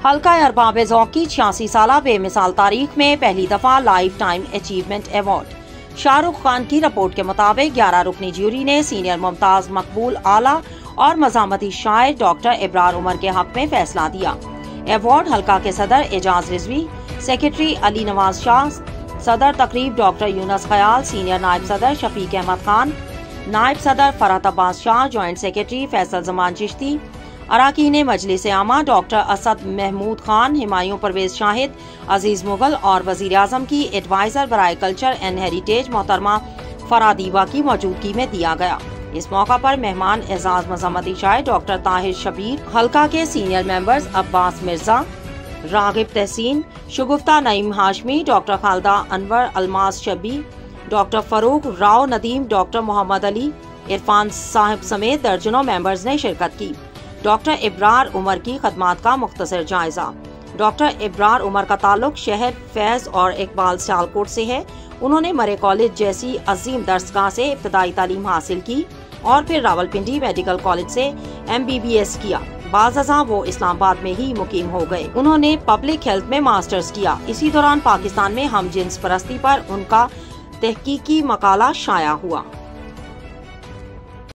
حلقہ ارباب ذوق کی 86 سالہ بے مثال تاریخ میں پہلی دفعہ life time achievement award. Shah Rukh Khan کی رپورٹ کے مطابق 11 رکنی جیوری نے سینئر ممتاز مقبول اعلیٰ اور مزاحمتی شاعر ڈاکٹر ابرار عمر کے حق میں فیصلہ دیا۔ ایوارڈ حلقہ کے صدر اعجاز رضوی، سیکرٹری علی نواز شاہ، صدر تقریب ڈاکٹر یونس خیال، سینئر نائب صدر شفیق احمد خان، نائب صدر فرحت عباس شاہ، جوائنٹ سیکرٹری فیصل زمان چشتی، اراکین مجلس عامہ ڈاکٹر اسد محمود خان، ہمایوں پرویز شاہد، عزیز مغل اور وزیر اعظم کی ایڈوائزر برائے کلچر اینڈ ہیریٹیج محترمہ فرح دیبا کی موجودگی میں دیا گیا۔ اس موقع پر مہمان اعزاز مزاحمتی شاعر ڈاکٹر طاہر شبیر، حلقہ کے سینئر ممبرز عباس مرزا، راغب تحسین، شگفتہ نعیم ہاشمی، ڈاکٹر خالدہ انور، الماس شبی، ڈاکٹر فاروق راؤ ندیم، ڈاکٹر محمد علی، عرفان صاحب سمیت درجنوں ممبرز نے شرکت کی۔ ڈاکٹر ابرار عمر کی خدمات کا مختصر جائزہ۔ ڈاکٹر ابرار عمر کا تعلق شہر فیض اور اقبال سیالکوٹ سے ہے۔ انہوں نے مرے کالج جیسی عظیم درسگاہ سے ابتدائی تعلیم حاصل کی اور پھر راولپنڈی میڈیکل کالج سے MBBS کیا۔ بعض ازاں وہ اسلام آباد میں ہی مقیم ہو گئے۔ انہوں نے پبلک ہیلتھ میں ماسٹرز کیا۔ اسی دوران پاکستان میں ہم جنس پرستی پر ان کا تحقیقی مقالہ شائع ہوا۔